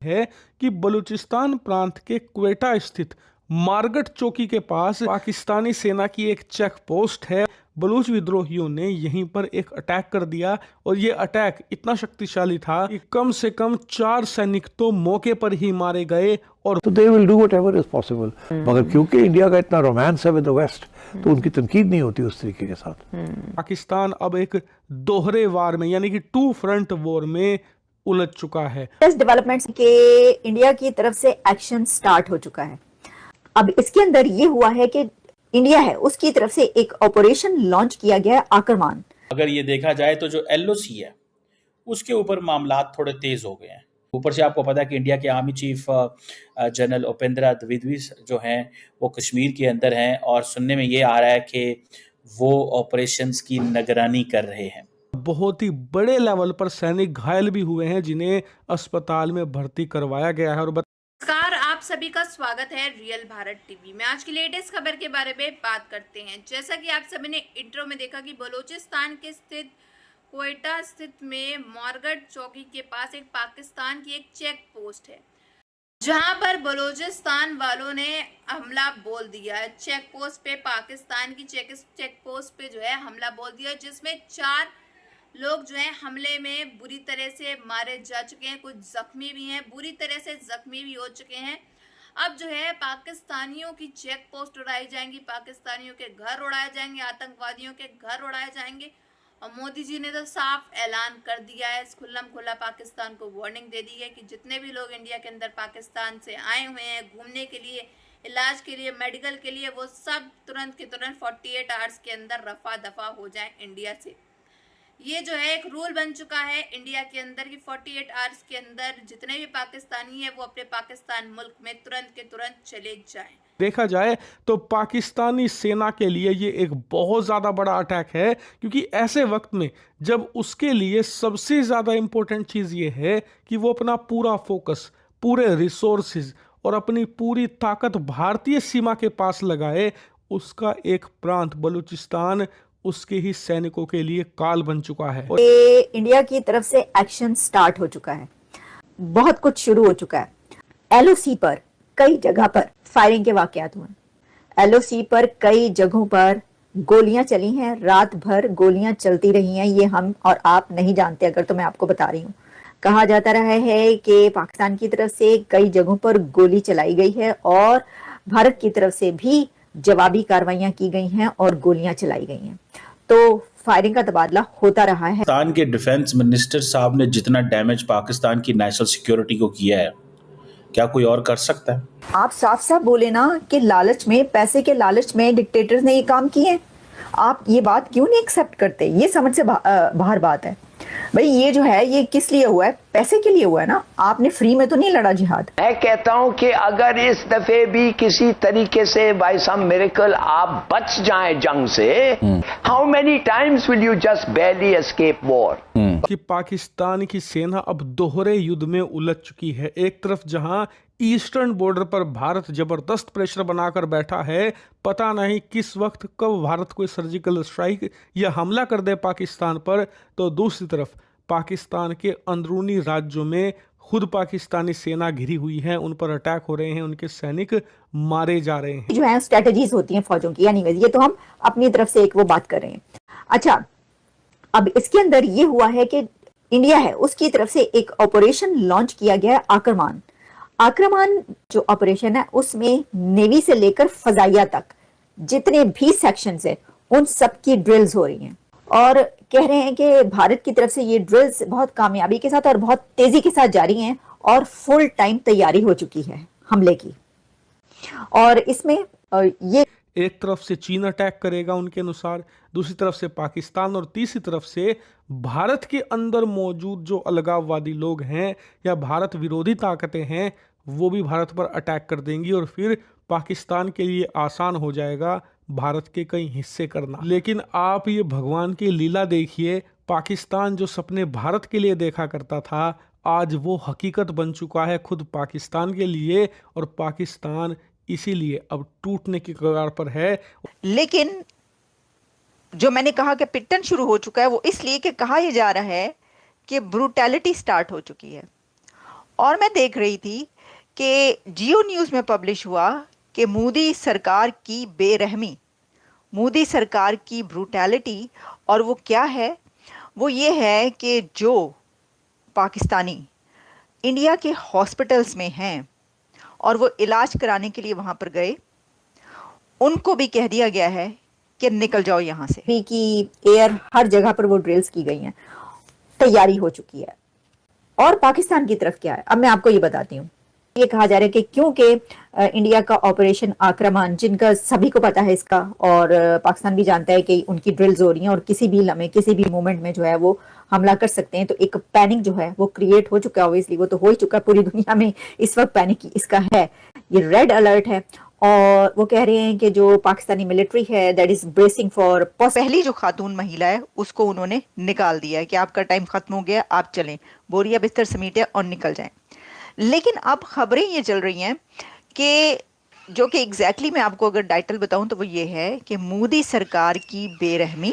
है कि बलूचिस्तान प्रांत के क्वेटा स्थित मारगट चौकी के पास पाकिस्तानी सेना की एक चेक पोस्ट है। बलूच विद्रोहियों ने यहीं पर एक अटैक कर दिया और ये अटैक इतना शक्तिशाली था कि कम से कम 4 सैनिक तो मौके पर ही मारे गए। और तो they will do whatever is possible, मगर क्योंकि इंडिया का इतना रोमांस है विद द वेस्ट, तो उनकी तनकीद नहीं होती उस तरीके के साथ। पाकिस्तान अब एक दोहरे वार में यानी कि 2 फ्रंट वॉर में उलझ चुका है। डेवलपमेंट्स के इंडिया की तरफ से एक्शन स्टार्ट हो चुका है। अब इसके अंदर ये हुआ है कि इंडिया है उसकी तरफ से एक ऑपरेशन लॉन्च किया गया है आक्रमण। अगर ये देखा जाए तो जो LOC है उसके ऊपर मामलात थोड़े तेज हो गए हैं। ऊपर से आपको पता है कि इंडिया के army chief general Upendra Dwivedi जो हैं वो कश्मीर के अंदर हैं और सुनने में ये आ रहा है कि वो ऑपरेशंस की निगरानी कर रहे हैं। बहुत ही बड़े लेवल पर सैनिक घायल भी हुए हैं जिन्हें अस्पताल में भर्ती करवाया गया है। और नमस्कार, आप सभी का स्वागत है रियल भारत टीवी में। आज की लेटेस्ट खबर के बारे में बात करते हैं। जैसा कि आप सभी ने इंट्रो में देखा कि बलूचिस्तान के स्थित क्वेटा स्थित में मारगट चौकी के पास एक पाकिस्तान की एक चेक पोस्ट है जहां पर बलूचिस्तान वालों ने हमला बोल दिया है। चेक पोस्ट पे पाकिस्तान की चेक पोस्ट पे जो है हमला बोल दिया, जिसमें 4 लोग जो हैं हमले में बुरी तरह से मारे जा चुके हैं, कुछ जख्मी भी हैं, बुरी तरह से जख्मी भी हो चुके हैं। अब जो है पाकिस्तानियों की चेक पोस्ट उड़ाई जाएंगी, पाकिस्तानियों के घर उड़ाए जाएंगे, आतंकवादियों के घर उड़ाए जाएंगे। और मोदी जी ने तो साफ ऐलान कर दिया है, खुल्लम खुल्ला पाकिस्तान को वार्निंग दे दी है कि जितने भी लोग इंडिया के अंदर पाकिस्तान से आए हुए हैं घूमने के लिए, इलाज के लिए, मेडिकल के लिए, वो सब तुरंत के तुरंत 48 आवर्स के अंदर रफा दफा हो जाएं इंडिया से। ये जो है एक रूल बन चुका है इंडिया के अंदर कि 48 आवर्स के अंदर जितने भी पाकिस्तानी हैं वो अपने पाकिस्तान मुल्क में तुरंत के तुरंत चले जाएं। देखा जाए तो पाकिस्तानी सेना के लिए ये एक बहुत ज़्यादा बड़ा अटैक है, क्योंकि ऐसे वक्त में जब उसके लिए सबसे ज़्यादा इम्पोर्टेंट चीज़ ये है कि वो अपना पूरा फोकस, पूरे रिसोर्सेज और अपनी पूरी ताकत भारतीय सीमा के पास लगाए, उसका एक प्रांत बलूचिस्तान उसके ही सैनिकों के लिए काल बन चुका है। इंडिया की तरफ से एक्शन स्टार्ट हो चुका है, बहुत कुछ शुरू हो चुका है। LOC पर कई जगह पर फायरिंग के वाकयात हुए, LOC पर कई जगहों पर गोलियां चली हैं, रात भर गोलियां चलती रही हैं। ये हम और आप नहीं जानते, अगर तो मैं आपको बता रही हूँ। कहा जाता रहा है कि पाकिस्तान की तरफ से कई जगहों पर गोली चलाई गई है और भारत की तरफ से भी जवाबी कार्रवाइयां की गई हैं और गोलियां चलाई गई हैं। तो फायरिंग का तबादला होता रहा है। पाकिस्तान के डिफेंस मिनिस्टर साहब ने जितना डैमेज पाकिस्तान की नेशनल सिक्योरिटी को किया है, क्या कोई और कर सकता है? आप साफ साफ बोले ना कि लालच में, पैसे के लालच में डिक्टेटर्स ने ये काम किए। आप ये बात क्यों नहीं एक्सेप्ट करते? ये समझ से बाहर बात है भाई। ये जो है ये किस लिए हुआ है? पैसे के लिए हुआ है ना। आपने फ्री में तो नहीं लड़ा जिहाद। मैं कहता हूं कि अगर इस दफे भी किसी तरीके से बाय सम मिरेकल आप बच जाएं जंग से, how many times will you just बैरली escape war? कि पाकिस्तान की सेना अब दोहरे युद्ध में उलझ चुकी है। एक तरफ जहां ईस्टर्न बॉर्डर पर भारत जबरदस्त प्रेशर बनाकर बैठा है, पता नहीं किस वक्त कब भारत कोई सर्जिकल स्ट्राइक या हमला कर दे पाकिस्तान पर, तो दूसरी तरफ पाकिस्तान के अंदरूनी राज्यों में खुद पाकिस्तानी सेना घिरी हुई है, उन पर अटैक हो रहे हैं, उनके सैनिक मारे जा रहे हैं। जो है स्ट्रेटजीज होती हैं फौजों की, यानी ये तो हम अपनी तरफ से एक वो बात कर रहे हैं। अच्छा, अब इसके अंदर ये हुआ है कि इंडिया है उसकी तरफ से एक ऑपरेशन लॉन्च किया गया है आक्रमण। आक्रमण जो ऑपरेशन है उसमें नेवी से लेकर फजाइया तक जितने भी सेक्शंस हैं उन सब की ड्रिल्स हो रही हैं और कह रहे हैं कि भारत की तरफ से ये ड्रिल्स बहुत कामयाबी के साथ और बहुत तेजी के साथ जारी हैं और फुल टाइम तैयारी हो चुकी है हमले की। और इसमें ये एक तरफ से चीन अटैक करेगा उनके अनुसार, दूसरी तरफ से पाकिस्तान, और तीसरी तरफ से भारत के अंदर मौजूद जो अलगाववादी लोग हैं या भारत विरोधी ताकतें हैं वो भी भारत पर अटैक कर देंगी और फिर पाकिस्तान के लिए आसान हो जाएगा भारत के कई हिस्से करना। लेकिन आप ये भगवान की लीला देखिए, पाकिस्तान जो सपने भारत के लिए देखा करता था आज वो हकीकत बन चुका है खुद पाकिस्तान के लिए, और पाकिस्तान इसीलिए अब टूटने की कगार पर है। लेकिन जो मैंने कहा कि पिटन शुरू हो चुका है वो इसलिए कि कहा यह जा रहा है कि ब्रूटैलिटी स्टार्ट हो चुकी है और मैं देख रही थी कि जियो न्यूज़ में पब्लिश हुआ कि मोदी सरकार की बेरहमी, मोदी सरकार की ब्रूटैलिटी, और वो क्या है, वो ये है कि जो पाकिस्तानी इंडिया के हॉस्पिटल्स में हैं और वो इलाज कराने के लिए वहां पर गए, उनको भी कह दिया गया है कि निकल जाओ यहाँ से। भी की एयर हर जगह पर वो ड्रिल्स की गई हैं, तैयारी हो चुकी है। और पाकिस्तान की तरफ क्या है, अब मैं आपको ये बताती हूँ। ये कहा जा रहा है कि क्योंकि इंडिया का ऑपरेशन आक्रमण, जिनका सभी को पता है इसका, और पाकिस्तान भी जानता है कि उनकी ड्रिल्स हो रही हैं और किसी भी लम्हे किसी भी मोमेंट में जो है वो हमला कर सकते हैं, तो एक पैनिक जो है वो क्रिएट हो चुका है। ऑब्वियसली वो तो हो ही चुका है, पूरी दुनिया में इस वक्त पैनिक इसका है, ये रेड अलर्ट है। और वो कह रहे हैं कि जो पाकिस्तानी मिलिट्री है दैट इज ब्रेसिंग फॉर। पहली जो खातून महिला है उसको उन्होंने निकाल दिया है कि आपका टाइम खत्म हो गया, आप चलें, बोरिया बिस्तर समेटे और निकल जाएं। लेकिन अब खबरें ये चल रही हैं कि जो कि एग्जैक्टली मैं आपको अगर टाइटल बताऊं तो वो ये है कि मोदी सरकार की बेरहमी,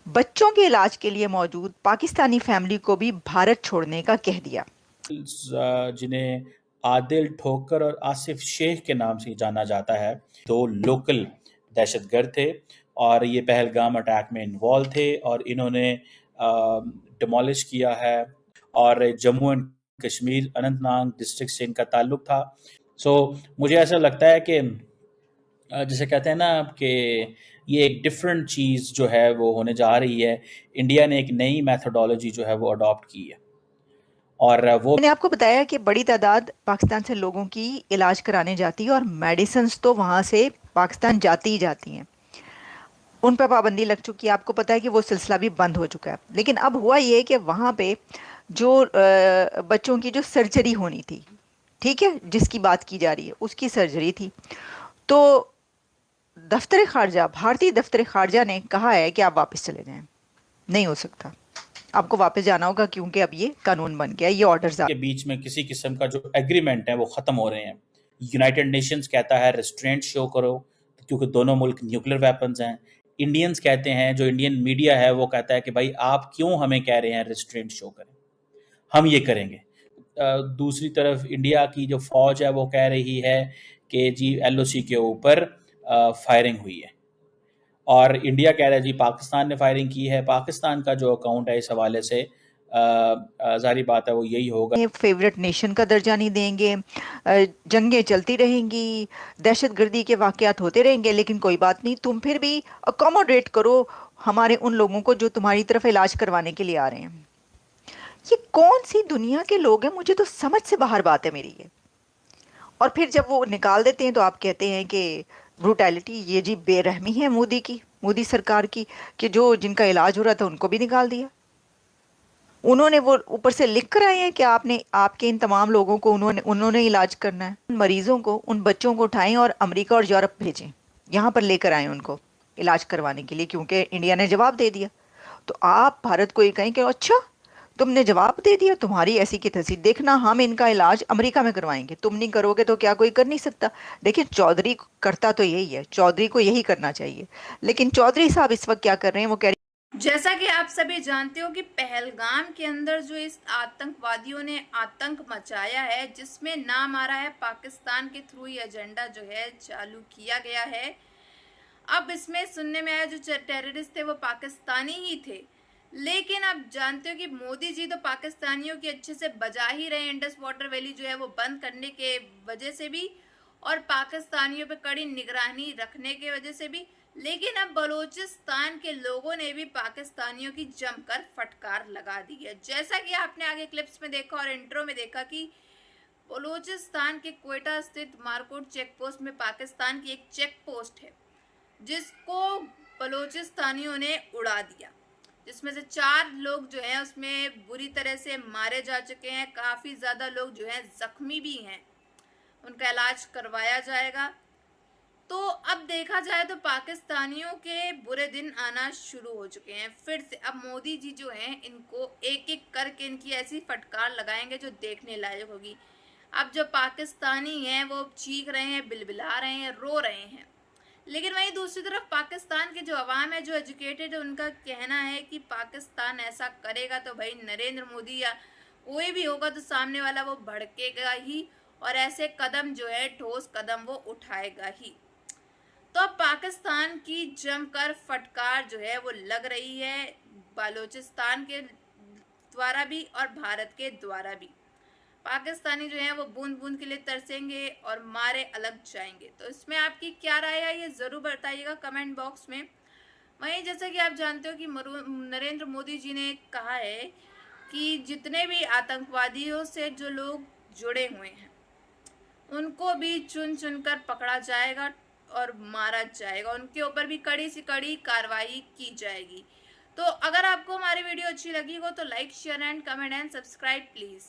बच्चों के इलाज के लिए मौजूद पाकिस्तानी फैमिली को भी भारत छोड़ने का कह दिया। जिन्हें आदिल ठोकर और आसिफ शेख के नाम से जाना जाता है, 2 लोकल दहशतगर्द थे और ये पहलगाम अटैक में इन्वॉल्व थे और इन्होंने डिमोलिश किया है। और जम्मू एंड कश्मीर अनंतनाग डिस्ट्रिक्ट से इनका ताल्लुक था। सो मुझे ऐसा लगता है कि जैसे कहते हैं ना कि ये एक डिफरेंट चीज़ जो है वो होने जा रही है। इंडिया ने एक नई मैथडोलॉजी जो है वो अडॉप्ट की है और वो मैंने आपको बताया कि बड़ी तादाद पाकिस्तान से लोगों की इलाज कराने जाती है और मेडिसिन तो वहाँ से पाकिस्तान जाती ही जाती हैं, उन पर पाबंदी लग चुकी है। आपको पता है कि वो सिलसिला भी बंद हो चुका है। लेकिन अब हुआ ये कि वहाँ पे जो बच्चों की जो सर्जरी होनी थी, ठीक है, जिसकी बात की जा रही है उसकी सर्जरी थी, तो दफ्तर खारजा, भारतीय दफ्तर खारजा ने कहा है कि आप वापस चले जाएं, नहीं हो सकता, आपको वापस जाना होगा क्योंकि अब ये कानून बन गया, ये ऑर्डर्स के बीच में किसी किस्म का जो एग्रीमेंट है वो ख़त्म हो रहे हैं। यूनाइटेड नेशंस कहता है रिस्ट्रेंट शो करो क्योंकि दोनों मुल्क न्यूक्लियर वेपन्स हैं। इंडियंस कहते हैं, जो इंडियन मीडिया है वो कहता है कि भाई आप क्यों हमें कह रहे हैं रिस्ट्रेंट शो करें, हम ये करेंगे। दूसरी तरफ इंडिया की जो फ़ौज है वो कह रही है कि जी LOC के ऊपर फायरिंग हुई है और इंडिया कह रहा है जी पाकिस्तान ने फायरिंग की है। पाकिस्तान का जो अकाउंट है इस हवाले से जारी बात है वो यही होगा, फेवरेट नेशन का दर्जा नहीं देंगे, जंगें चलती रहेंगी, दहशतगर्दी के वाक़यात होते रहेंगे, लेकिन कोई बात नहीं, तुम फिर भी अकोमोडेट करो हमारे उन लोगों को जो तुम्हारी तरफ इलाज करवाने के लिए आ रहे हैं। ये कौन सी दुनिया के लोग हैं, मुझे तो समझ से बाहर बात है मेरी ये। और फिर जब वो निकाल देते हैं तो आप कहते हैं कि ब्रूटैलिटी, ये जी बेरहमी है मोदी की, मोदी सरकार की, कि जो जिनका इलाज हो रहा था उनको भी निकाल दिया। उन्होंने वो ऊपर से लिख कर आए हैं कि आपने, आपके इन तमाम लोगों को उन्होंने इलाज करना है। उन मरीजों को, उन बच्चों को उठाएं और अमेरिका और यूरोप भेजें, यहाँ पर लेकर आए उनको इलाज करवाने के लिए, क्योंकि इंडिया ने जवाब दे दिया। तो आप भारत को ये कहें कि अच्छा तुमने जवाब दे दिया, तुम्हारी ऐसी की तैसी, देखना हम इनका इलाज अमेरिका में करवाएंगे, तुम नहीं करोगे तो क्या कोई कर नहीं सकता। देखिए चौधरी करता तो यही है, चौधरी को यही करना चाहिए, लेकिन चौधरी साहब इस वक्त क्या कर रहे हैं, वो कह रहे, जैसा कि आप सभी जानते हो कि पहलगाम के अंदर जो इस आतंकवादियों ने आतंक मचाया है, जिसमें नाम आ रहा है पाकिस्तान के थ्रू ये एजेंडा जो है चालू किया गया है। अब इसमें सुनने में आया जो टेररिस्ट थे वो पाकिस्तानी ही थे, लेकिन आप जानते हो कि मोदी जी तो पाकिस्तानियों की अच्छे से बजा ही रहे हैं, इंडस वाटर वैली जो है वो बंद करने के वजह से भी और पाकिस्तानियों पे कड़ी निगरानी रखने के वजह से भी। लेकिन अब बलूचिस्तान के लोगों ने भी पाकिस्तानियों की जमकर फटकार लगा दी है। जैसा कि आपने आगे क्लिप्स में देखा और इंट्रो में देखा कि बलूचिस्तान के क्वेटा स्थित मारकोट चेक पोस्ट में पाकिस्तान की एक चेक पोस्ट है जिसको बलूचिस्तानियों ने उड़ा दिया, जिसमें से 4 लोग जो हैं उसमें बुरी तरह से मारे जा चुके हैं, काफ़ी ज़्यादा लोग जो हैं ज़ख्मी भी हैं, उनका इलाज करवाया जाएगा। तो अब देखा जाए तो पाकिस्तानियों के बुरे दिन आना शुरू हो चुके हैं फिर से। अब मोदी जी जो हैं इनको एक एक करके इनकी ऐसी फटकार लगाएंगे जो देखने लायक होगी। अब जो पाकिस्तानी हैं वो चीख रहे हैं, बिलबिला रहे हैं, रो रहे हैं, लेकिन वहीं दूसरी तरफ पाकिस्तान के जो अवाम है, जो एजुकेटेड है, उनका कहना है कि पाकिस्तान ऐसा करेगा तो भाई नरेंद्र मोदी या कोई भी होगा तो सामने वाला वो भड़केगा ही और ऐसे कदम जो है ठोस कदम वो उठाएगा ही। तो अब पाकिस्तान की जमकर फटकार जो है वो लग रही है बलूचिस्तान के द्वारा भी और भारत के द्वारा भी। पाकिस्तानी जो है वो बूंद बूंद के लिए तरसेंगे और मारे अलग जाएंगे। तो इसमें आपकी क्या राय है ये ज़रूर बताइएगा कमेंट बॉक्स में। वहीं जैसा कि आप जानते हो कि नरेंद्र मोदी जी ने कहा है कि जितने भी आतंकवादियों से जो लोग जुड़े हुए हैं उनको भी चुन चुन कर पकड़ा जाएगा और मारा जाएगा, उनके ऊपर भी कड़ी से कड़ी कार्रवाई की जाएगी। तो अगर आपको हमारी वीडियो अच्छी लगी हो तो like share and comment and subscribe please.